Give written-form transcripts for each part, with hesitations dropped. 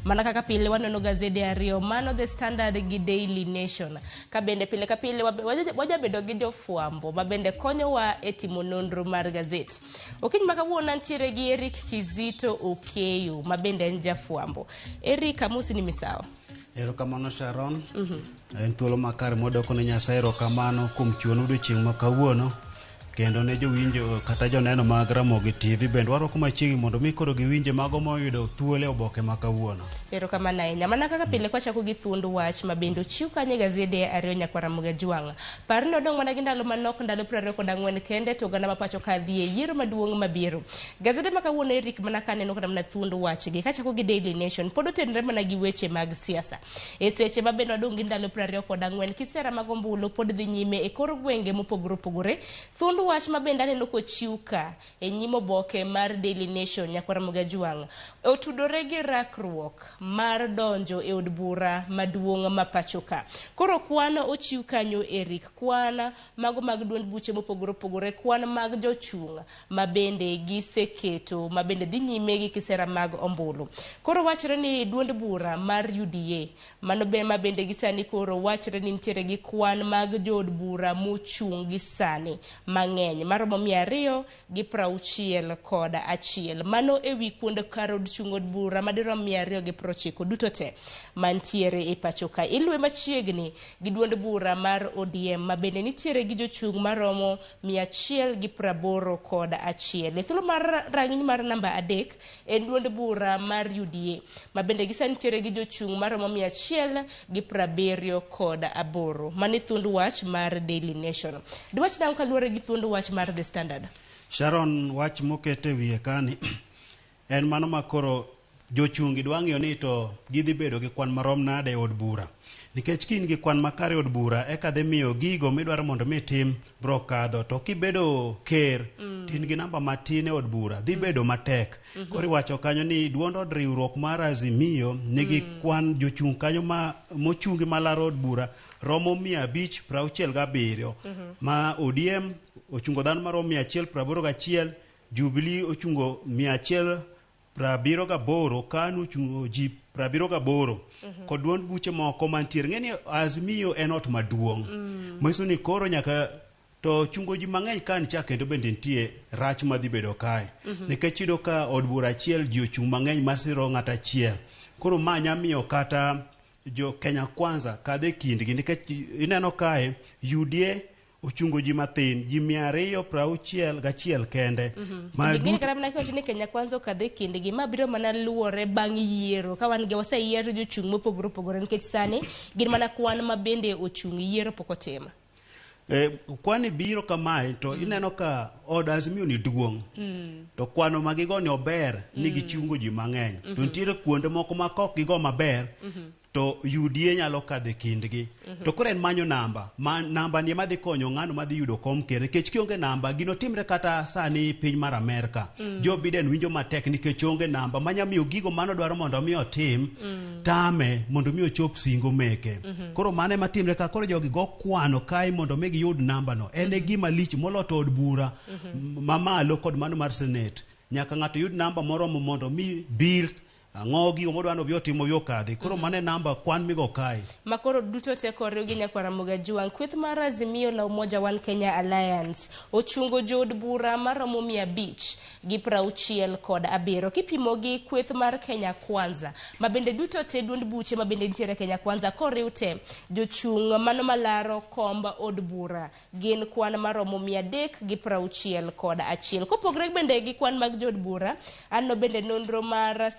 Mana kaka pile wanono gazede ariyo, mano The Standard gi Daily Nation. Kabende pile ka pile wajabedo gi jofuambo, mabende konyowa e timo nonro mar gazet. Okiny makawuono ntiere gi Eric Kizito Okeyo, mabende en jafuambo. Eric, amusi ni misawa. Erokamano Sharon. En thuolo makare modoko ne Nyasaye erokamano kuom chuonu odiochieng' makawuono. Kendo ne jowinjo kata joneno mag Ramogi TV bende waro kuma chiegi mondo mi koro giwinje mago moyudo thuolo oboke makawuono. Erokamano ahinya. Mana kaka pile kwachako gi thuond wach mabende ochiw kanye gazede ariyo nyakwa Ramogi Jwang'. Par ni odong' mana gi ndalo manok, ndalo 24 kende to gana mapacho kadhi e yiero maduong' mabiro. Gazede makawuono Eric mana kaneno kada mana thuond wach gi kachako gi Daily Nation pod otenre mana gi weche mag siasa. E seche mabende odong' gi ndalo 24 kisera mag ombulu pod dhi nyime e kor gwenge mopogore opogore. Thuond wach mabende aneno kochiw ka e nyimo boke mar Daily Nation nyakwa Ramogi Jwang' otudore gi rakruok mar donjo e od bura maduong' ma pachoka. Koro kwana ochiw kanyo Eric, kwana mago mag duond buche mopogore opogore, kwana mag jochung' mabende giseketo mabende dhi nyime gi kisera mag ombulu. Koro wachre ni duond bura mar UDA mano be mabende gisani koro wachre ni ntiere gi kwan mag jood bura mochung' gi sani mang'eny maromo 261 mano ewi kuonde karod chung' od bura madirom 290 duto te mantiere e pachoka. Ilwe machiegni gi duond bura mar ODM mabende nitiere gi jochung' maromo 181. E thuolo mar rang'iny mar namba 3 en duond bura mar UDA mabende gisantiere gi jochung' maromo 178. Mani thuond wach mar Daily Nation. Dwach nang kaluore gi thuond wach mar The Standard. Sharon, wach mokete wiye kani en mano makoro jochungi dwang'yo ni to gidhi bedo gi kwan marom nade e od bura. Nikech kin gi kwan makare od bura eka dhi miyo gigo midwaro mondo mi tim bro kadho, to kibedo ker tin gi namba matin e od bura dhi bedo matek. Koro iwacho kanyo ni duond od riwruok mar Azimio nigi kwan jochung' kanyo mochungi malaro od bura romo 567, ma ODM ochungo dhano maromo 181, Jubilee ochungo 178, KANU ochungo ji 78, kod duond buche moko mantiere. Ng'eni Azimio en ot maduong'. Mwiso ni koro nyaka to chungo ji mang'eny kan cha kendo bende nitie rach madhi bedo kae. Nikech iyudo ka od bura achiel ji ochung' mang'eny masiro ng'at achiel. Koro ma nyamiyo kata jo Kenya Kwanza kadhe kindgi, nikech ineno kae UDA ochungo ji mathin, ji 261 kende. Ngini kala mna kiwacho ni Kenya Kwanza kadhe kindgi mabiro mana luore bang' yiero ka wan ge waseyiero jochung' mopogore opogore, nikech sani gin mana kwan mabende ochung' yiero pokotema. Kwani biro kamae to ineno ka od Azimio ni duong'. To kwano magigo ni ober ni gichungo ji mang'eny. To nitiere kuonde moko makok gigo maber to UDA nyalo kadhe kindgi. To koro en manyo namba. Namba ni madhi konyo ng'ano madhi yudo kom ker. Nikech kionge namba gino timre kata sani piny mar Amerika. Joe Biden winjo matek nikech onge namba manyamiyo gigo mano dwaro mondo mi otim tame mondo mi ochop singo meke. Koro mane matimre ka koro jogi go kwano kai mondo mi giyud namba no. En e gima lich moloto od bura mamalo kod mano mar Senate. Nyaka ng'ato yud namba moromo mondo mi build Ngogi omodwano byo timo byo kadhi. Koro mane namba kwan migo kai. Makoro duto te kore gi nyakwa Ramogi Jwang'. Kweth mar Azimio la Umoja One Kenya Alliance ochungo jood bura maromo 567 kipimo gi kweth mar Kenya Kwanza mabende duto te duond buche mabende nitiere Kenya Kwanza koriw te jochung' mano malaro komba od bura gin kwan maromo 361. Kopogre bende gi kwan mag jood bura anno bende nonro mar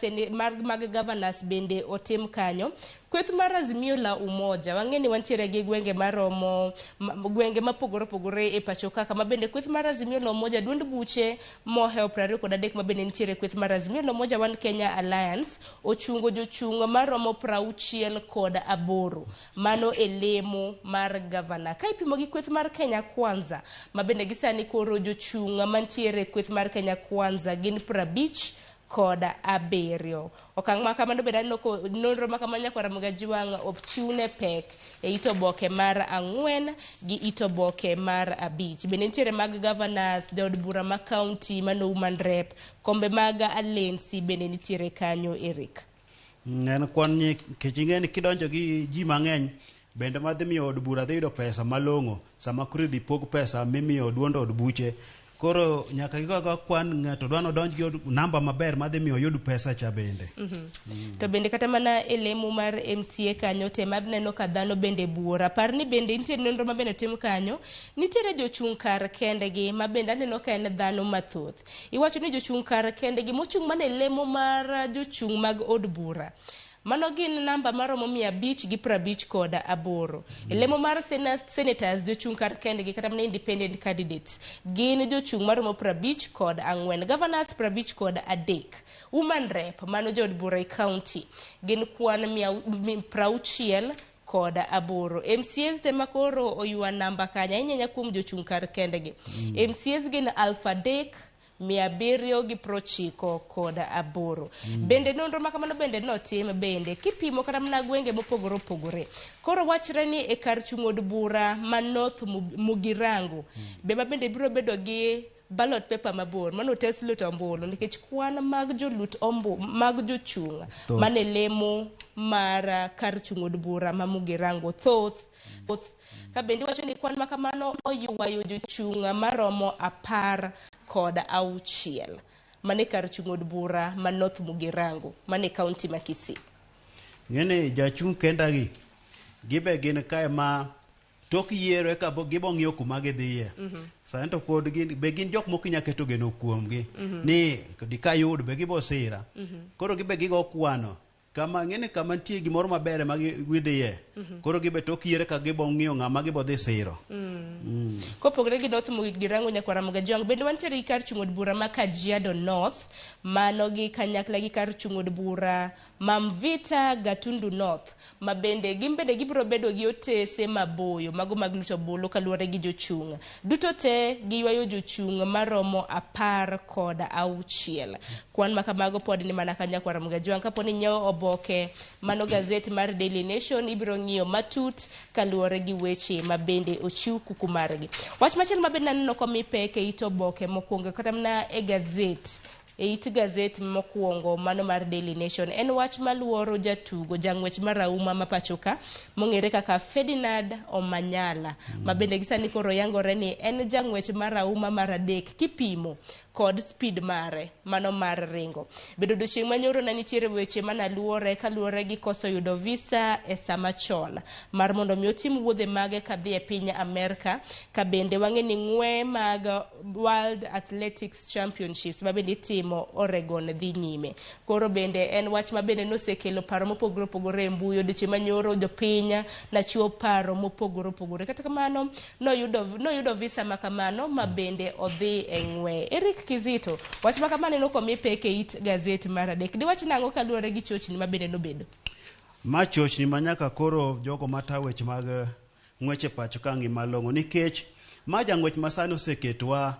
mag governors bende otim kanyo. Kweth mar Azimio la Umoja wang'eni wantiere gi gwenge maromo gwenge mapogore opogore e pacho kaka mabende kweth mar Azimio la Umoja duond buche moheo 23 mabende nitiere kweth mar Azimio la Umoja One Kenya Alliance ochungo jochung' maromo 68 mano e lemo mar governor. Ka ipimo gi kweth mar Kenya Kwanza mabende gisani koro jochung' mantiere kweth mar Kenya Kwanza gin 50 koda aberio. Okang' makamano beda nonro makamanya kwa Ramogi Jwang' opchiwne pek e itoboke mar 4 gi itoboke mar 5. Bende nitiere mag governors, od bura ma county, mano woman rep, kombe mag alensi bende nitiere kanyo Eric. En kwan ni kechingeni kidonjo gi ji mang'eny bende madhi miyo od bura dhi yudo pesa malong'o sama kuri dhi pog pesa mimiyo duondo od buche. Koro nyaka gigo kwan ng'ato dwano donj gi namba maber madhi miyo yud pesa cha bende. To bende kata mana elemo mar MCA kanyo te mabneno ka dhano bende buora. Par ni bende nitie nonro ma bende tim kanyo. Nitiere jochung' kar kendegi ma bende aneno ka en dhano mathoth. Iwacho ni jochung' kar kendegi mochung' mana elemo mar jochung' mag od bura. Mano gin namba maromo 550 kod 8. Elemo mar senators jochung' kar kendgi kata mana independent candidates gin jochung' maromo 50 kod 4. Governors 50 kod 3. Woman rep mano jod bura e county gin kwan 60 kod 8. MCAs te makoro oyua namba kanya inyanya kuom jochung' kar kendgi. MCAs gin 3,790 kod 8. Bende nonro makamano bende notim bende kipimo kata mana gwenge mopogore opogore. Koro wachre ni e kar chung' od bura ma North Mugirango be ma bende biro bedo gi ballot paper mabor mano tes lut ombulu nikech kwan mag jolut mag jochung' mane lemo mar kar chung' od bura ma Mugirango thoth ka bende wacho ni kwan makamano oywayo jochung' maromo 10 kod 6 mane kar chung' od bura ma North Mugirango mane county ma Kisii. Ngene jachung' kendagi gibe gin kae ma tok yiero eka gibo ng'iyo kuma gidhiye. Sani to pod gin jok moko inya keto geno kuomgi ni dikayud be gibo sira. Koro gibe gigo kwano kama ngene kama nitie gimoro maber ma gidhiye. Koro gibe tok yiero ka gibo ng'iyo ng'ama gibo dhi siro. Kopogre gi North Mugirango nyakwara Mugajong bende wantiere gi kar chung' od bura ma Kajiado North mano gi kanyakla gi kar chung' od bura Mamvita Gatundu North ma bende gimbende gibiro bedo gi otese maboyo mago mag luto bolo kaluwore gi jochung' duto te giywayo jochung' maromo 10 kod 6. Kwan makamago pod ni mana kanyakwara Mugajong kaponi nyiewo oboke mano gazet mar Daily Nation ibiro ng'iyo matut kaluwore gi weche ma bende ochiw kuku margi. Wach machielo ma bende naneno komi peke ito oboke mokwongo kata mana e gazet it gazet mokwongo mano mar Daily Nation en wach maluoro jatugo jang'wech marahuma mapachoka mong'ere kaka Ferdinand Omanyala ma bende gisani koro yangore ni en jang'wech marahuma mar 3 kipimo kod speed mare mano mar ringo. Bedo dochieng' manyoro na nitiere weche manaluore kaluore gi koso yudo visa e sama chon mar mondo mi otim wuodhe mage kadhi e piny Amerika ka bende wang'e ni ng'we mag World Athletics Championships ma bende timo Oregon dhi nyime. Koro bende en wach ma bende nosekelo paro mopogore opogore e mbui odiochieng' manyoro jopiny na chiwo paro mopogore opogore. Kata kamano noyudo visa makamano ma bende odhi e ng'we. Eric Kizito wach makamano no komi peke it gazet mar 3 di wach nango kaluore gi chochni ma bende nobedo ma chochni manyaka koro jogo mata weche mag ng'weche pacho kangi malongo nikech ma jang'wech masano oseketwa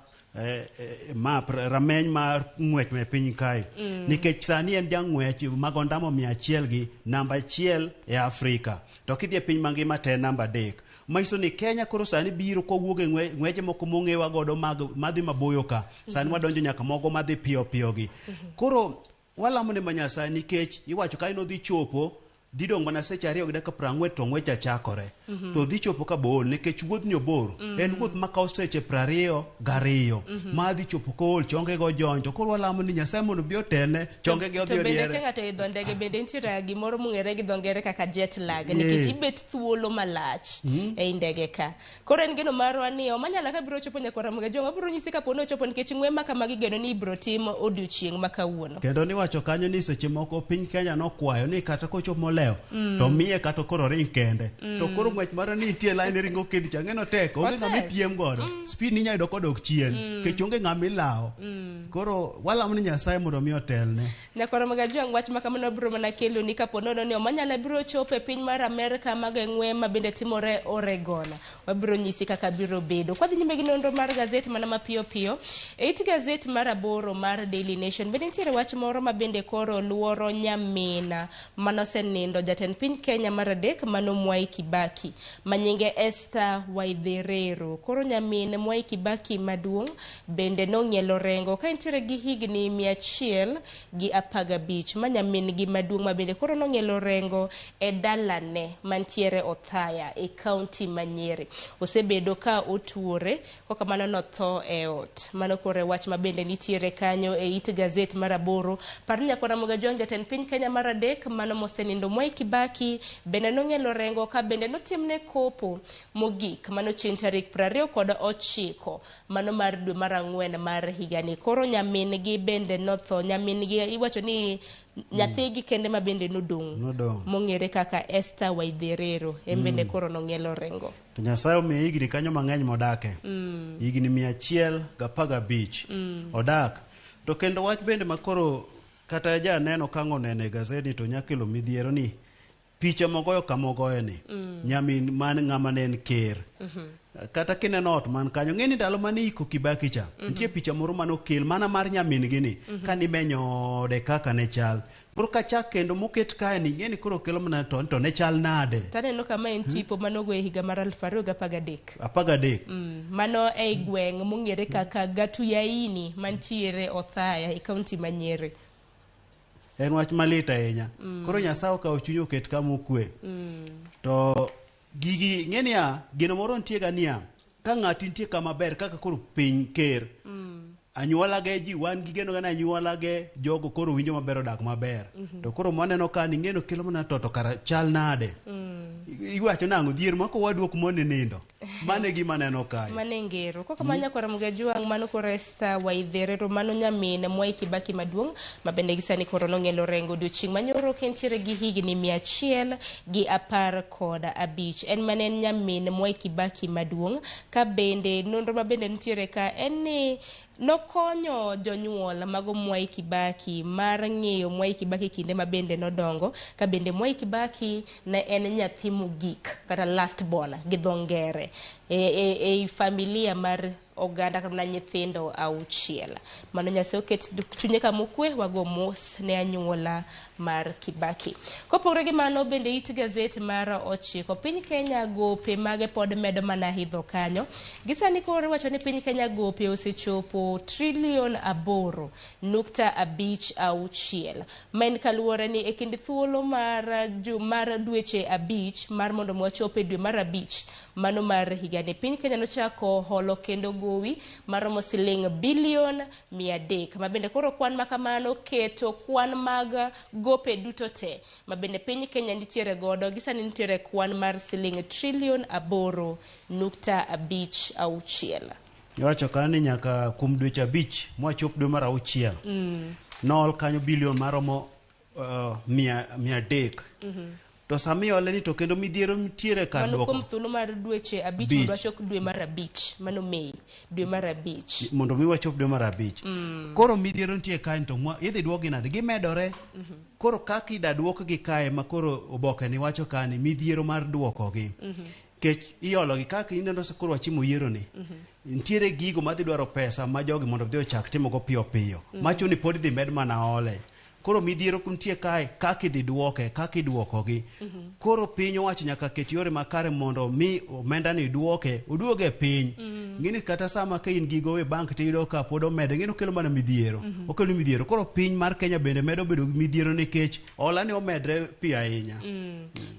map rameny mar ng'wech me piny kae nikech sani en jang'wech mag ondamo 100 gi namba 1 e Afrika to kidhi e piny mangima te namba 3 maiso ni Kenya koro sani biro kowuok e ng'weche moko mong'ewa godo madhi maboyo ka sani wadonjo nyaka mogo madhi piyo piyo gi koro walamo ne Nyasaye nikech iwacho ka ino dhi chopo didong mana seche 2 gi dakika 40 to ng'wecha chakore to dhi chopo ka bol nikech wuoth ni obor en wuoth makawo seche 22 ma dhi chopo kol chonge go jony to koro walamo ni Nyasaye mondo bi otelne chonge gi odhi oriere. To bende ka ng'ato idho ndege bende nitiere gimoro mong'ere gi dho ngere kaka jet lag nikech ibet thuolo malach e ndege ka. Koro en gino marwa ni Omanyala ka biro chopo nyakwara Mugajong abiro nyisi ka pono chopo nikech ng'we maka magi geno ni ibiro tim odiochieng' makawuono. Kendo ni wacho kanyo ni seche moko piny Kenya nokwayo ni kata kochopo moleo to miye kata koro ring kende to koro ng'wech mara ni tie line ringo kendi chang'eno tek onge ng'ama piem godo speed ni nyayudo kodok chien kech onge ng'ama ilawo koro walamo ni Nyasaye mondo mi otelne. Nyakwara Mugajong wach makamano biro mana kelo ni kapo nono ni Omanyala biro chopo e piny mar Amerika mag ng'we ma bende timore Oregon wabiro nyisi kaka biro bedo. Kwa dhi nyime gi nonro mar gazet mana mapiyo piyo it gazet mar 8 mar Daily Nation bende nitiere wach moro ma bende koro luoro nyamina manose nindo thundo jatend piny Kenya mar adek mano Mwai Kibaki manyinge Esther Waitherero. Koro nyamin Mwai Kibaki maduong' bende nong'ielo rengo ka entiere gi higni 115 ma nyamin gi maduong' ma bende koro nong'ielo rengo e dalane mantiere Othaya e kaunti ma Nyeri. Osebedo ka otuore koka mano notho e ot. Mano kore wach ma bende nitiere kanyo e it gaset mar 8. Par nyakora Ramogi jatend piny Kenya mar adek mano mosenindo Mwai Kibaki bende nong'ielo rengo ka bende notimne kopo mogik mano chieng' tarik 29 mano mar dwe mar 4 mar higani. Koro nyamin gi bende notho. Nyamin gi iwacho ni nyathigi kende ma bende nodong' mong'ere kaka Esther Waitherero bende koro nong'ielo rengo. To Nyasaye omiyo higni kanyo mang'eny modake. Higni 115 odak. To kendo wach bende makoro kata janeno kang'o nene gazeti to nyakelo midhiero ni picha mogoyo kamogoye ni nyamin man ng'ama ne en ker. Kata kineno ot man kanyo ng'eni ndalo mane iko Kibaki cha nitie picha moro manokel mana mar nyamin gi ni kanimenyo de kaka ne chal. Koro kachak kendo moket kae ni ng'eni koro kelo mana to ne chal nade. Taneno kama en tipo manogo e higa mar 2013. Mano e gweng' mong'ere kaka Gatuyaini mantiere Othaya e kaunti ma Nyeri. En wach malit ahinya. Koro Nyasaye okawo chuny oket kama okwe. To gigi ng'eni gino moro nitie ga niya ka ng'ati nitie kama ber kaka koro piny ker. Anyuola ge ji wan gi geno gana anyuola ge jogo koro winjo maber odak maber. To koro maneno ka ni ngeno kelo mana to kara chal nade. Iwacho nango dhier mako waduok mone nindo. Mane gima neno kae. Mane ngero. Koko manya kwa Ramogi Juang mano koro Esther Waitherero mano nyamin Mwai Kibaki maduong' ma bende gisani koro nong'ielo rengo odiochieng' manyoro kentiere gi higni 115. En mane nyamin Mwai Kibaki maduong' ka bende nonro ma bende nitiere ka en ni nokonyo jonyuol mago Mwai Kibaki mar ng'iyo Mwai Kibaki kinde ma bende nodongo ka bende Mwai Kibaki ne en nyathi mogik kata last born gi dho ngere e familia mar oganda kana nyithindo 6. Mano Nyasaye oket chunye kama okwe wago mos ne anyuola mar Kibaki. Kopogore gi mano bende it gazet mar 9 piny Kenya gope mage pod medo mana hidho kanyo. Gisani koro wacho ni piny Kenya gope osechopo $1.56 ma en kaluwore ni e kind thuolo mar dweche 5 mar mondo wachope dwe mar 5 mano mar higani piny Kenya nochako holo kendo gowi maromo siling bilion 300 ma bende koro kwan makamano keto kwan mag gope duto te ma bende piny Kenya nitiere godo gisani nitiere kwan mar siling $1.56. Iwacho kani nyaka kum dweche 5 mwachop dwe mar 6 nol kanyo bilion maromo 300. To sami ole ni to kendo midhiero nitiere kar dwoko. Mano thuolo mar dweche 5 mondo wachop dwe mar 5 mano Mei dwe mar 5 mondo mi wachop dwe mar 5. Koro midhiero nitie kae to idhi duogi nade gimedore. Koro kaki da duok gi kae ma koro oboke ni wacho kani midhiero mar duoko gi. Kech iolo gi kaka ineno se koro wachimo yiero ni. Ntiere gigo madhi dwaro pesa ma jogi mondo dhi ochak timo go piyo piyo. Macho ni pod dhi med mana ole. Koro midhiero kuntie kae kaki dhi duoke kaki duoko gi. Koro piny owacho nyaka ket yore makare mondo mi omenda ni oduoge piny. Ngini kata sama ka in gigo e bank tiyudo ka pod omede ngino kelo mana midhiero. Okelo midhiero. Koro piny mar Kenya bende medo bedo midhiero nikech ola ni omedre pi ahinya.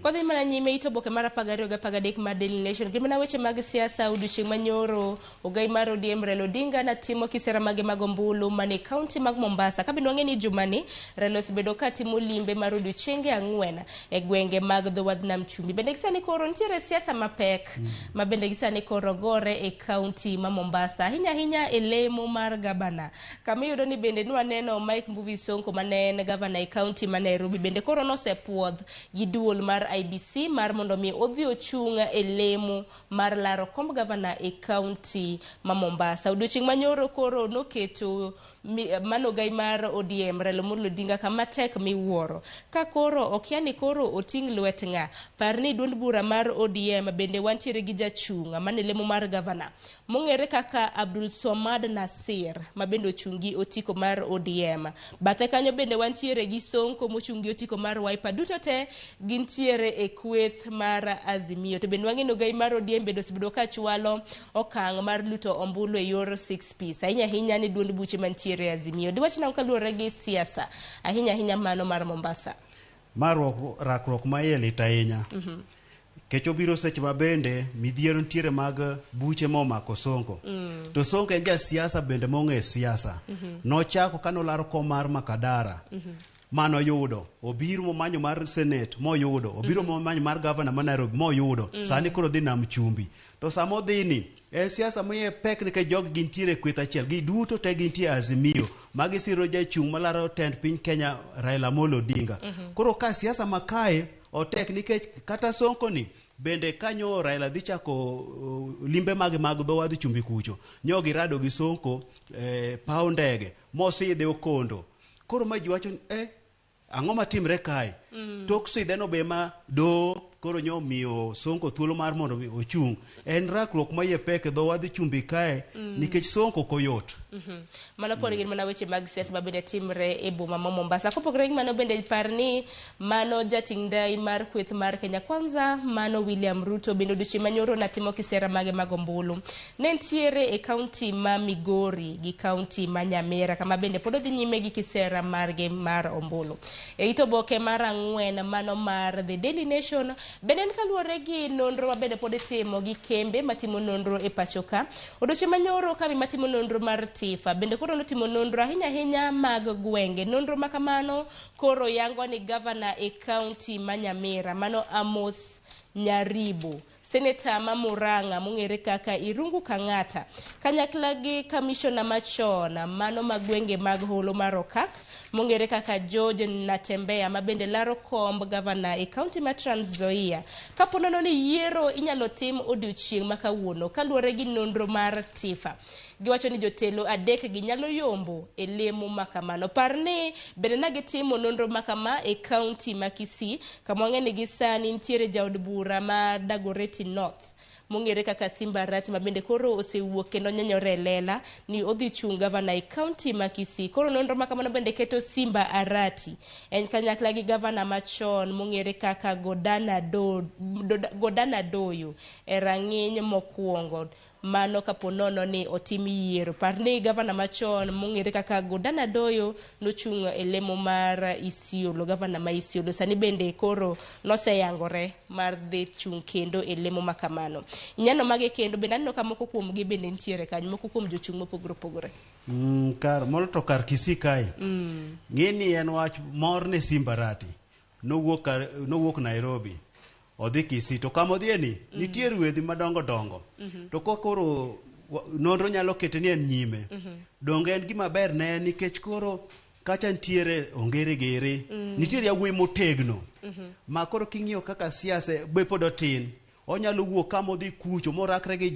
Kodhi mana nyime ito boke mar 12 mar Daily Nation gimana weche mag siasa odiochieng' manyoro ogai mar ODM Raila Odinga na timo kisera mage mag ombulu mane kaunti mag Mombasa kabino ng'eni jumani Raila osebedo ka timo limbe mar odiochienge 4 e gwenge mag dho wadh nam chumbi bende gisani koro nitiere siasa mapek ma bende gisani koro gore e kaunti ma Mombasa hinya e lemo mar gabana kama yudo ni bende nwaneno Mike Mbuvi Sonko mane en gavana e kaunti ma Nairobi bende koro nosepuodh gi duol mar IBC mar mondo mi odhi ochung' e lemo mar laro komb gavana e kaunti ma Mombasa. Odiochieng' manyoro koro noketo manogai mar ODM Raila Amolo Odinga kama tek miwuoro. Ka koro okia ni koro oting' lwet ng'a, par ni duond bura mar ODM bende wantiere gi jachung' mane lemo mar gavana mong'ere kaka Abdul Somad Nasir ma bende ochungi otiko mar ODM. Bathe kanyo bende wantiere gi Sonko mochungi otiko mar Wiper. Duto te gintiere e kweth mar Azimio. To bende wang'eno gai mar ODM bende osebedo ka chwalo okang' mar luto ombulu e yor 6 piece. Ahinya ni duond buche mantiere Azimio. Diwach na kaluwore gi siasa ahinya mano mar Mombasa. Rakruok ma iye lit ahinya. Kech obiro seche mabende midhiero ntiere mag buche momako Sonko. To Sonko en ja siasa bende mong'e siasa. Nochako kanolaro kom mar Makadara. Mano yudo. Obiro momanyo mar Senate moyudo. Obiro momanyo mar Governor ma Nairobi moyudo. Sani koro dhi nam chumbi. To samo dhini siasa moye pek ni ke jog gintiere kweth achiel. Gi duto te gintie Azimio. Magi siro jachung' malaro tend piny Kenya Raila Amolo Odinga. Koro ka siasa makae otek nikech kata Sonko ni bende kanyo Raila dhi chako limbe mag dho wadhi chumbi kucho. Nyo girado gi Sonko paw ndege mosidhe Okondo. Koro ma ji wacho ang'o matimre kae? Tok sidheno be ma do koro nyo miyo Sonko thuolo mar mondo ochung'. En rakruok ma iye pek dho wadhi chumbi kae nikech Sonko koyot. Mano pod gin mana weche mag siasa ma bende timre e boma ma Mombasa. Kopogore gi mano bende par ni mano jating' ndai mar kweth mar Kenya Kwanza mano William Ruto bende odiochieng' manyoro natimo kisera mage mag ombulu. Ne ntiere e kaunti ma Migori gi kaunti ma Nyamira kama bende pod odhi nyime gi kisera marge mar ombulu. E ito boke mar 4 mano mar The Daily Nation bende kaluwore gi nonro ma bende pod itimo gi kembe matimo nonro e pachoka. Odiochieng' manyoro kambi matimo nonro mar Tifa bende koro notimo nonro ahinya mag gwenge. Nonro makamano koro yango ni governor e kaunti ma Nyamira mano Amos Nyaribo, Senator ma Murang'a mong'ere kaka Irungu Kang'ata, kanyakla gi commissioner machon mano magwenge mag holo mar Okak mong'ere kaka George Natembea ma bende laro komb governor e kaunti ma Trans Nzoia. Kaponono ni yiero inyalo tim odiochieng' ma kawuono kaluwore gi nonro mar Tifa. Giwacho ni jotelo adek gi nyalo yombo e lemo makamano. Parne bende na gitimo nonro makama e kaunti ma Kisii kama wang'eni gi sani ntiere jaod bura ma Dagoretti North mong'ere kaka Simba Arati ma bende koro osewuok kendo nyanyore lela ni odhi chung' governor e kaunti ma Kisii. Koro nonro makamano bende keto Simba Arati en kanyakla gi governor machon mong'ere kaka Godana Doyo e rang'iny mokwongo. Mano kaponono ni otim yiero. Parne governor machon mong'ere kaka Godana Doyo nochung' e lemo mar Isiolo, governor ma Isiolo. Sani bende koro noseyangore mar dhi chung' kendo e lemo makamano. Nyano mage kendo bende aneno ka moko kuom gi bende ntiere kanyo, moko kuom jochung' mopogore opogore. Kar Kisii kae. Ng'eni en wach mor ne Simba Arati. Nowuok Nairobi. Odhi Kisii to kama odhieni nitie ruedhi madongo dongo. To kokoro nonro nyalo kete ni en nyime. Donge en gima ber ne nikech koro kacha ntiere ongere gere. Nitiere yawuoyi motegno. Ma koro king'iyo kaka siasa be pod otin. Onyalo wuok kama odhi kucho morakre gi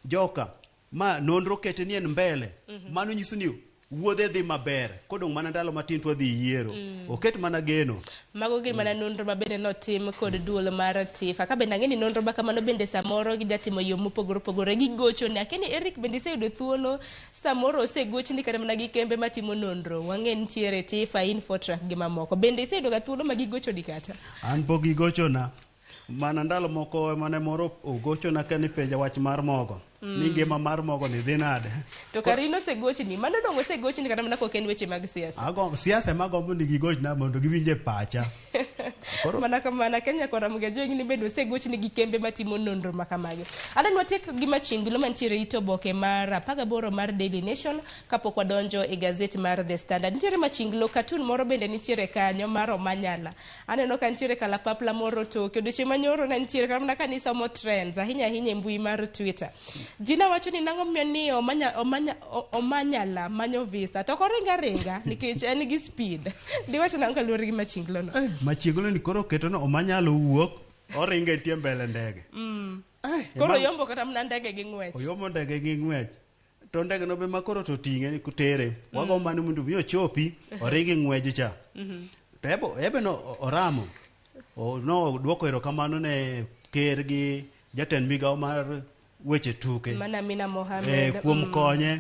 joka ma nonro kete ni en mbele. Mano nyiso ni wuodhe dhi maber. Kodong' mana ndalo matin to dhi yiero. Oket mana geno. Mago gin mana nonro ma bende notim kod duol mar Tifa. Ka bende ng'eni nonro makamano bende samoro gi jatimo yo mopogore opogore gi gocho ne. Akeni Eric bende iseyudo thuolo samoro osegochni kata mana gi kembe matimo nonro. Wang'e ntiere Tifa, Infotrack gi mamoko. Bende iseyudo ga thuolo ma gigocho di kata? An po gigochona. Mana ndalo moko mane moro ogochona ka ni penja wach mar mogo. Ni ngima mar mogo ni dhi nade. To Karino osegochni, mano dong' osegochni kata mana koken weche mag siasa. Siasa magombo ni gigochna mondo giwinje pacha. Mana kamana Kenya kwa Ramogi ni bendo osegochni gi kembe matimo nonro makamage. Adani watiek gima chingilo mantiere ito boke mar 18 mar Daily Nation kapok wadonjo e gazeti mar The Standard. Nitiere machingilo cartoon moro bende nitiere kanyo mar Omanyala. Aneno ka nitiere kalapapla moro toke. Odiochieng' manyoro na nitiere kama na kanisa mo trends ahinya e mbui mar Twitter. Jina wacho ni nang'o miyo ni Omanyala manyo visa to koringa nikech en gi speed. Di wacho nang'o kaluwore gi machingilo no. Machingilo ni koro keto no omanyalo wuok oringe tie mbele ndege koro yombo kata mna ndege gi ng'wech oyombo ndege gi ng'wech to ndege no be makoro to ting'e ni kutere wago mano mondo mi ochopi oringi ng'weji cha to ebe no oramo no duoko erokamano ne ker gi jatend migawo mar weche tuke mana Mina Mohamed kuom konye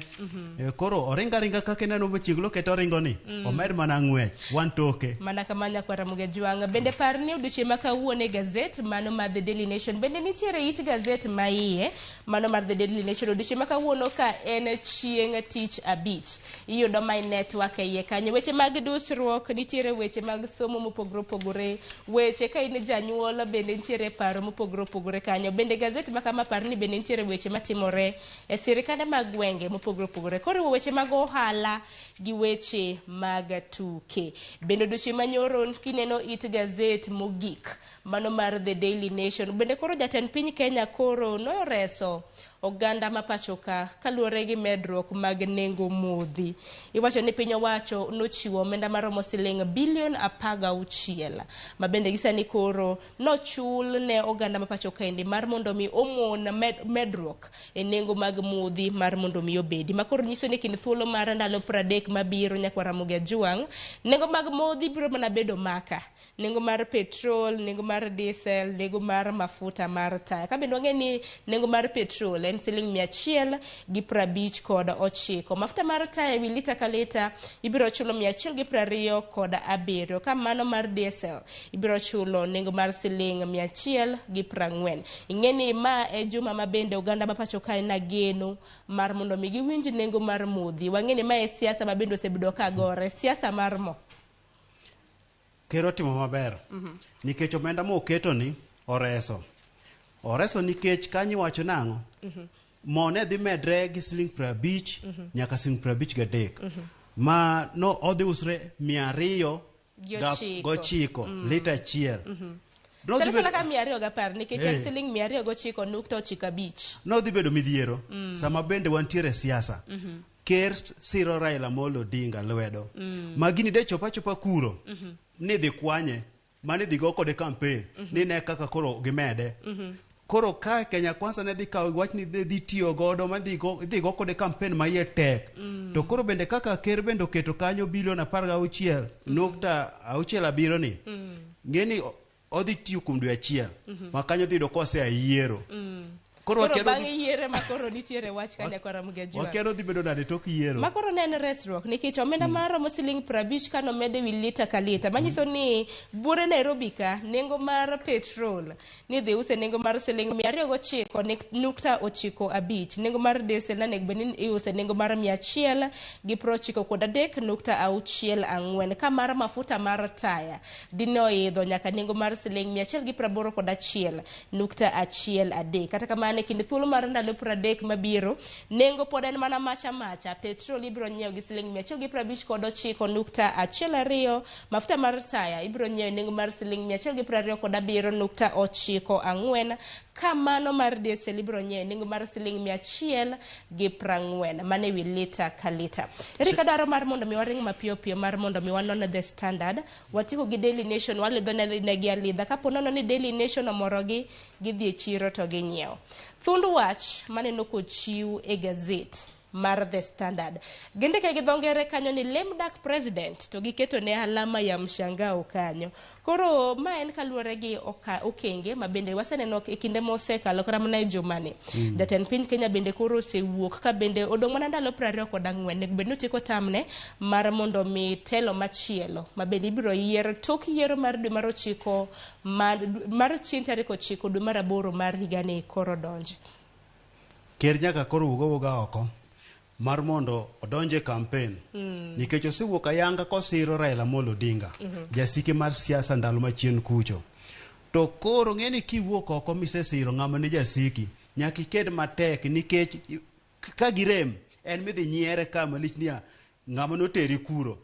koro oringa kaka neno machieglo keto oringo ni omed mana ng'wech wan toke mana kamanya kwa Ramogi Jwang bende par ni odiochieng' ma kawuono e gazet mano mar The Daily Nation bende nitiere it gazet ma iye mano mar The Daily Nation odiochieng' ma kawuono ka en chieng' tich abich iyudo my network e iye kanyo weche mag dusruok nitiere weche mag somo mopogore opogore weche ka in janyuol bende nitiere paro mopogore opogore kanyo bende gazet ma kama par ni bende nitiere weche matimore e sirikande mag gwenge mopogore opogore koriwo weche mag ohala gi weche mag tuke bende odiochieng' manyoro kineno it gazet mogik mano mar The Daily Nation bende koro jatend piny Kenya koro noreso oganda ma pacho ka kaluwore gi medruok mag nengo modhi iwacho ni piny owacho nochiwo omenda maromo siling bilion 16 ma bende gisani koro nochul ne oganda ma pacho kaendi mar mondo mi omon medruok e nengo mag modhi mar mondo mi obedi ma koro nyiso ni kind thuolo mar ndalo 30 mabiro nyakwa Ramogi Jwang nengo mag modhi biro mana bedo maka nengo mar petrol nengo mar diesel nengo mar mafuta mar taya ka bende wang'eni nengo mar petrol en siling 159 mafuta mar taya wi lita ka lita ibiro chulo 127 ka mano mar diesel ibiro chulo nengo mar siling 140 ing'eni ma e juma ma bende oganda ma pacho kae na geno mar mondo mi giwinj nengo mar modhi wang'eni ma e siasa ma bende osebedo ka gore siasa mar mo kero timo maber nikech omenda mo keto ni oreso nikech kanyi wacho nang'o mo ne dhi medre gi siling 50 nyaka siling 53 ma no odhi usre 209 lita achiel Sala ka 210 nikech en siling 209.95 no dhi bedo midhiero sama bende wantiere siasa ker siro Raila Amolo Odinga lwedo magini de chopa kuro ni dhi kwanye mani dhi go kode campaign ni ne kaka koro gimede koro ka Kenya Kwanza ne dhi kawo wach ni dhi tiyo godo ma dhi go kode campaign ma ye tek to koro bende kaka ker bende oketo kanyo bilion 16.67 ni ngeni odhi tiyo kuom dwe achiel ma kanyo dhi do kose ayiero koro bang' yiere ma koro nitiere wach kanya kwa Ramogi Jwang wakero dhi bedo nade tok yiero ma koro ne en resruok nikech omenda maromo siling 50 kano mede wi lita ka lita manyiso ni buore Nairobi ka nengo mar petrol ni dhi use nengo mar siling 209.95 nengo mar diesel na nego benin iuse nengo mar 193.64 ka mar mafuta mar taya dino idho nyaka nengo mar siling 181.13 kata kamano kinde thuolo mar ndalo 30 mabiro nengo pod en mana macha petrol ibiro nyiew gi siling 159.12 mafuta mar taya ibiro nyiew nengo mar siling 127.94 ka mano mar diesel ibiro nyiew nengo mar siling 140 mane wi lita ka lita erika daro mar mondo mi waring mapiyo mar mondo mi wanon The Standard watiko gi Daily Nation walidho ne gi alidha kapo nono ni Daily Nation omorogi gidhi e chiro to ginyiew thundu wach maneno kochiw e gazet mar The Standard gindike gi dhongere kanyo ni lame duck president to giketo ne alama ya mshangao kanyo koro ma en kaluwore gi okenge ma bende waseneno e kinde mosekalo kata mana e jumani jatend piny Kenya bende koro osewuok ka bende odong' mana ndalo 24 nek bende otiko tamne mar mondo mi telo machielo ma bende ibiro yier tok yiero mar dwe mar 9 mar chieng' tarik 9 dwe mar 8 mar higani koro donje ker nyaka koro wuoga oko mar mondo odonje campaign nikech osewuok ayanga kosiro Raila Amolo Odinga jasike mar siasa ndalo machien kucho to koro ng'eni kiwuok oko misesiro ng'ama ne jasiki nyaka iked matek nikech ka girem en midhi nyiere kama lichnia ng'ama noteri kuro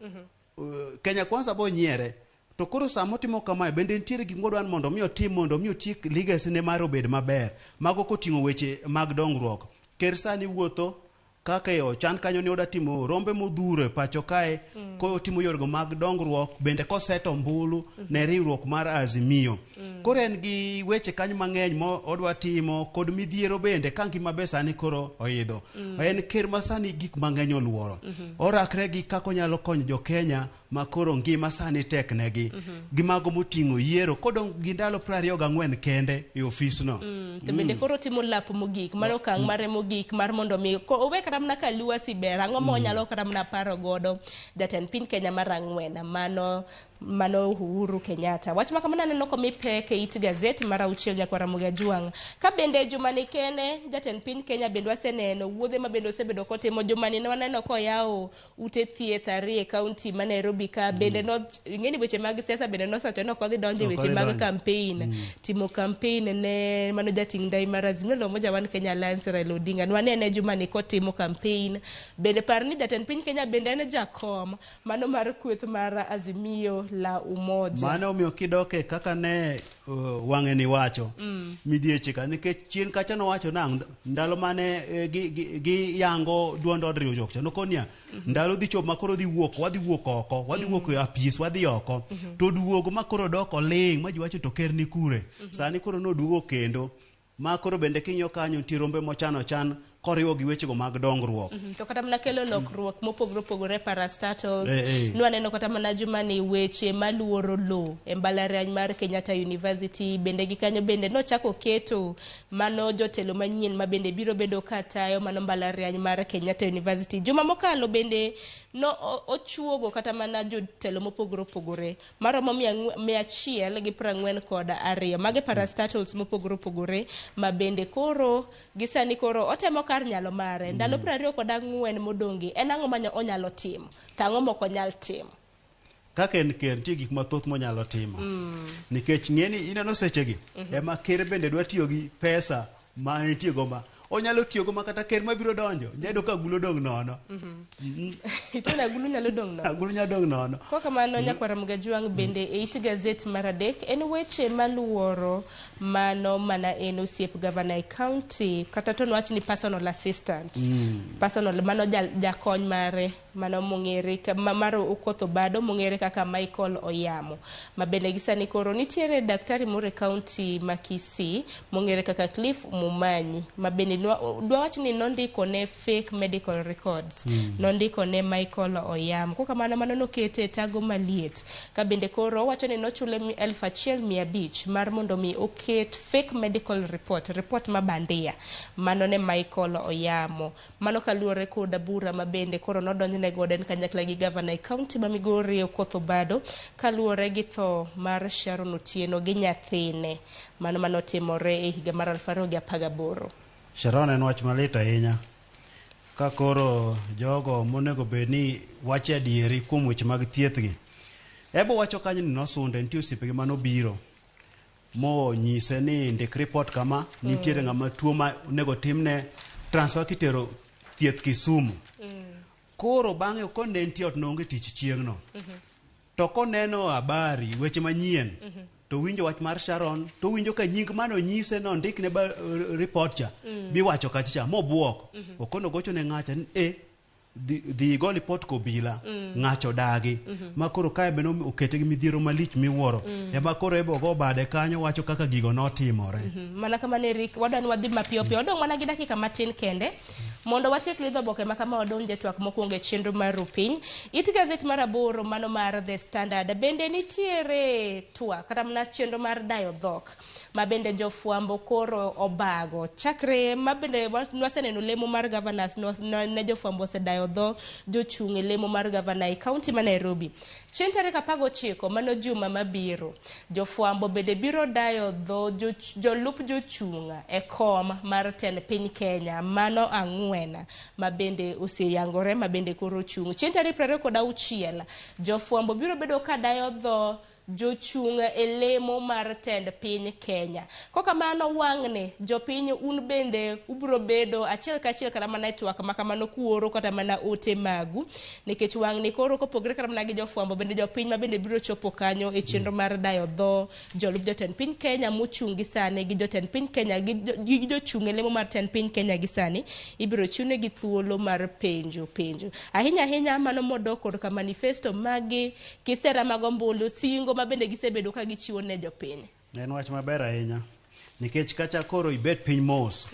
Kenya Kwanza bo nyiere to koro samo timo kamae bende nitiere gik modwan mondo mi otim mondo mi otiek legacy ne mar obed maber mago koting'o weche mag dongruok ker sani wuotho kaka yo chan kanyo ni oda timo rombe modhure pacho kae ko timo yorgo mag dongruok bende koseto mbulu ne riwruok mar Azimio koro en gi weche kanyo mang'eny mo odwa timo kod midhiero bende ka ngima be sani koro oidho en ker ma sani gik mang'eny oluoro orakre gi kako nyalo konyo jo Kenya ma koro ngima sani tek negi gi mago moting'o yiero kodong gi ndalo 24 kende e ofisno to bende koro timo lap mogik mano kang' mare mogik mar mondo mi owe kata mana ka luasi ber ang'o ma onyalo kata mana paro godo jatend piny Kenya mar ang'wen mano Uhuru Kenyatta. Wach makamana neno komi pek e it gazet mar 6 nyakwara Ramogi Juang. Ka bende jumani kene jatend piny Kenya bende waseneno wuodhe ma bende osebedo kotimo jumani ne waneno koyawo ute thieth e kaunti ma Nairobi ka bende no ng'eni weche mag siasa bende nosacho no kodhi donje weche mag campaign timo campaign ne mano jating dai mar Azimio la Umoja One Kenya Alliance Raila Odinga wanene jumani kotimo campaign bende parni jatend piny Kenya bende ne jakom mano mar kweth mar Azimio la Umoja. Mano omiyo kidoke kaka ne wang'e ni wacho midieche ka nikech chien kacha no wacho nang ndalo mane gi yango duond od riwruok cha nokonia ndalo dhi chop makoro wadhi wuok oko wadhi wuok e apis wadhi oko to duogo makoro doko ling ma ji wacho to ker ni kure sani koro no duogo kendo makoro bende kinyo kanyo ti rombe mochano chan koriwo gi wechego mag dongruok to kata mana kelo lokruok mopogore parastatals nwaneno kata mana jumani weche maluoro lo e mbalariany mar Kenyatta University bende gi kanyo bende nochako keto mano jotelo manyien ma bende biro bedo katayo mano mbalariany mar Kenyatta University juma mokalo bende no ochuogo kata mana jotelo mopogore maromo 142 mage parastatals mopogore ma bende koro gisani koro otemo kar nyalo mare ndalo 24 modongi en ang'o ma onyalo timo tang'o moko nyal timo kaka en ker nitie gik mathoth monyalo timo nikech ng'eni ineno sechegi ema ker bende dwa tiyo gi pesa ma entiego ma onyalo tiyogo makata ker mabiro donjo nyedo ka agulu dong nono itona agulu nyalo dong nono agulu nyalo dong nono kwa kamano nyakwara Ramogi Juang bende e it gazet mar adek en weche maluoro mano mana en osiep governor e county kata to nwach ni personal assistant personal mano jakony mare mano mong'ere mar Okoth Obado mong'ere kaka Michael Oyamo ma bende gisani koro nitiere daktari moro e county ma Kisii mong'ere kaka Cliff Mumanyi ma bende dwa wach ni nondiko ne fake medical records nondiko ne Michael Oyamo kwa kamano mano nokete tago maliet ka bende koro wacho ni nochule 1,500 mar mondo mi oket fake medical report mabandia mano ne Michael Oyamo mano kaluore koda bura ma bende koro nodonjne godo en kanyakla gi governor e county ma Migori Okoth Obado kaluore gi tho mar Sharon Otieno gi nyathine mano timore e higa mar 2018 Sharon en wach malit ahinya ka koro jogo monego bedni wache adieri kuom weche mag thiethgi ebo wacho kanyo ni nosunde nitie osiepegi manobiro mo nyise ni ndik report kama nitiere ng'ama tuo ma onego timne transfer kitero thieth Kisumu koro bang'e konne nitie ot nonge tich chieng'no to koneno habari weche manyien to winjo wach mar Sharon to winjo ka nying mano nyise no ndik ne report cha bi wacho kacha mobuok okono gocho ne ng'acha ni the go report ko bila ng'acho dagi makoro kae beno okete gi midhiero malich miwuoro ema koro ebo go bade kanyo wacho kaka gigo notimore mana kama ne Rick wadan wadhi mapiyo odong mana gi dakika matin kende mondo watiek lidho boke makama odonje twak mokwongo e chenro mar Rupiny it gazet mar 8 mano mar The Standard bende nitiere twak kata mana chenro mar dayo dhok ma bende jofwambo koro obago chakre ma bende waseneno lemo mar governors ne jofwambo sedayo dho jochung' e lemo mar governor e county ma Nairobi chieng' tarik 19 mano juma mabiro jofwambo bende biro dayo dho jolup jochung' e kom mar tend piny Kenya mano ang'wen ma bende oseyangore ma bende koro chung' chieng' tarik 26 jofwambo biro bedo ka dayo dho jochung' e lemo mar tend piny Kenya. Kokamano wang'ne jopiny un bende ubro bedo achiel kachiel kata mana twak makamano kuoro kata mana ote magu nikech wang'ni koro kopogre kata mana gi jofwambo bende jopiny ma bende biro chopo kanyo e chenro mar dayo dho jolup jotend piny Kenya mochung' gi sani gi jotend piny Kenya gi jochung' e lemo mar tend piny Kenya gi sani ibiro chune gi thuolo mar penjo ahinya mano modok kod ka manifesto magi kisera mag ombulu singo ma bende gisebedo ka gichiwo ne jopiny. En wach maber ahinya nikech kacha koro ibet piny mos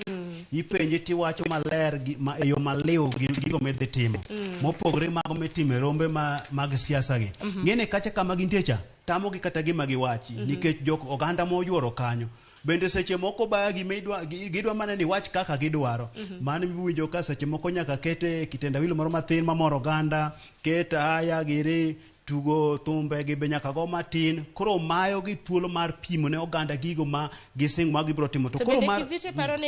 ipenji tiwacho maler e yo maliw gigo medhi timo mopogre mago mitime rombe mag siasa gi ngene kacha kama gintie cha tamogi kata gima giwachi nikech jok oganda moyuoro kanyo bende seche moko baya gidwa mana ni wach kaka gidwaro mano miwinjo ka seche moko nyaka kete kitendawili moro mathin mamoro oganda keta haya giri tugo thumbe gi be nyaka go matin koro mayo gi thuolo mar pimo ne oganda gigo ma gising ma gibro timo to koro mar kizite paro ni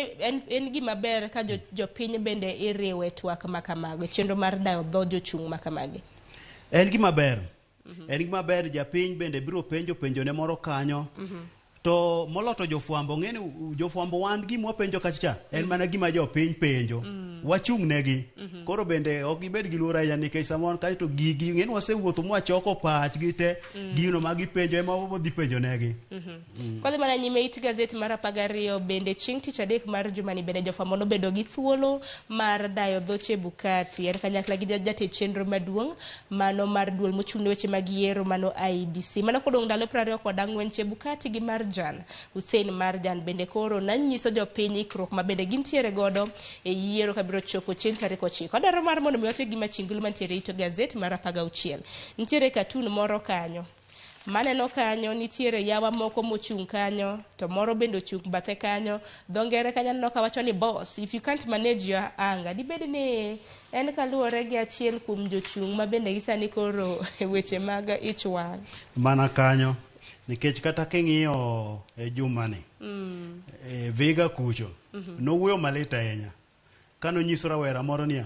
en gima ber ka jopiny bende iriwe twak makamago chenro mar dayo dho jochung' makamagi. En gima ber japiny bende biro penjo ne moro kanyo to moloto jofwambo ngene jofwambo wan gima penjo kacha en mana gima jopiny penjo wachung' negi koro bende ok gibed gi luora ya nikech samon kae to gigi ngene wasewuotho mwachoko pach gi te gino ma gipenjo ema wodhi penjo negi. Kodhi mana nyime it gazet mar 12 bende chieng' tich adek mar jumani bende jofwambo nobedo gi thuolo mar dayo dho Chebukati en kanyakla gi jatend chenro maduong' mano mar duol mochung' ne weche mag yiero mano IEBC mano kodong' ndalo 24 Chebukati gi Marjan Hussein Marjan bende koro nanyiso jopiny ikruok ma bende gintiere godo e yiero kabiro chopo chieng' tarik 9. Adaro mar mondo miyote gima chingulu mantiere ito gazet mar 16 nitiere katun moro kanyo maneno kanyo nitiere yawa moko mochung' kanyo to moro bende ochung' bathe kanyo dhongere kanyo no kawacho ni boss if you can't manage your anger dibed ni en kaluore gi achiel kuom jochung' ma bende gisani koro weche mag ich wang' mana kanyo nikech kata king'iyo e jumani Viga kucho nowuoyo malit ahinya kano nyiso rawera moro niya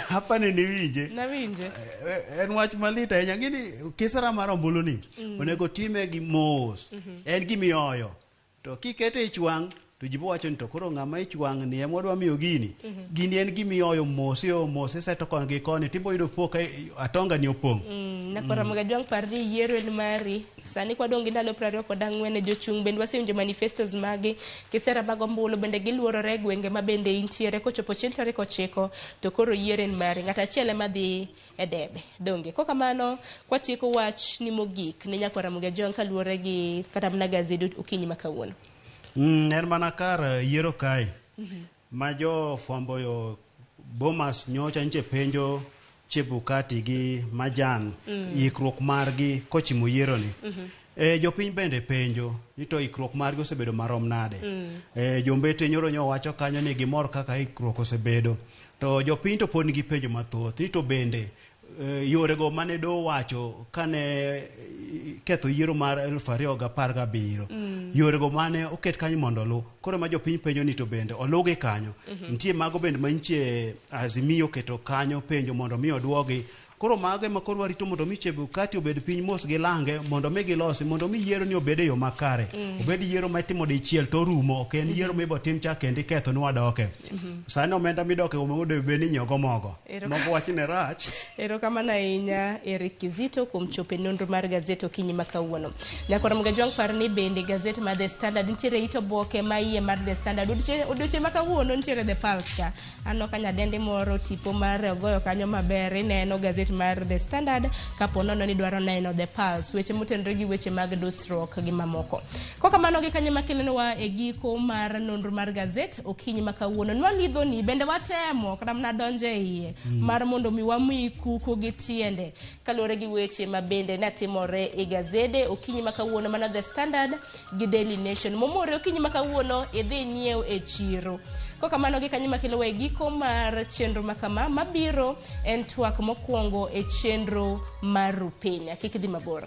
hapa ni winje en wach malit ahinya ngini kisera mar ombulu ni onego time gi mos en gimioyo to kikete ich wang' to jibo wacho ni to koro ng'ama ich wang' ni emodwa miyo gini en gimioyo mos seto kon gi koni tibo yudo poka atonga ni opong' nakora mga juang pardi yiero en mari sani kwa dongi ndalo 24 jochung' bende wasewinjo manifestos magi kisera mag ombulu bende giluorore gwenge ma bende intiere kochopo chieng' tarik 9 to koro yiero en mari ng'ata achiel ema dhi e debe donge kokamano kwatieko wach ni mogik ne nyakora mga juang kaluore gi kata mana gazet okinyi makawuono. En mana kar yiero kae ma jo fwambo yo Bomas nyocha nche penjo Chebukati gi Majan ikruok margi kochimo yiero ni jopiny bende penjo ito ikruok margi osebedo marom nade jombete nyoro nyo wacho kanyo ni gimor kaka ikruok osebedo to jopiny to pod nigi penjo mathoth ito bende yorego mane do wacho kane ketho yiero mar 2017 yorego mane oket kanyo mondo lu koro ma jopiny penjo ni to bende olugi kanyo nitie mago bende mantie azimio keto kanyo penjo mondo mi oduogi koro mage ma koro warito mondo mi Chebukati obed piny mos gi lange mondo mi gilosi mondo mi yiero ni obed yo makare obed yiero matimo dichiel to rumo ok en yiero mibo tim cha kendi ketho ni wadoke sani omenda midoke omodo bed ni nyogo mogo wach ne rach erokamano ahinya Eric Kizito kuom chopo e nonro mar gazet okinyi makawuono nyakora mga juang par ni bende gazet mar The Standard nitiere ito boke ma iye mar The Standard odiochieng' makawuono nitiere The Pulse ka ano kanya dende moro tipo mar ogoyo kanyo maber ineno gazet mar The Standard kapo nono ni dwaro neno The Pulse weche motenore gi weche mag dusruok gi mamoko kokamano gi kanye makelenowa e giko mar nonro mar gazet okinyi makawuono nwalidho ni bende watemo kata mna donje iye mar mondo mi wami kuko gi tiende kaluore gi weche ma bende natimore e gazede okinyi makawuono mana The Standard gi Daily Nation momore okinyi makawuono idhi nyiew e chiro kokamano gi kanye makelo we giko mar chenro makama mabiro en twak mokwongo e chenro mar Rupenya kik dhi mabor.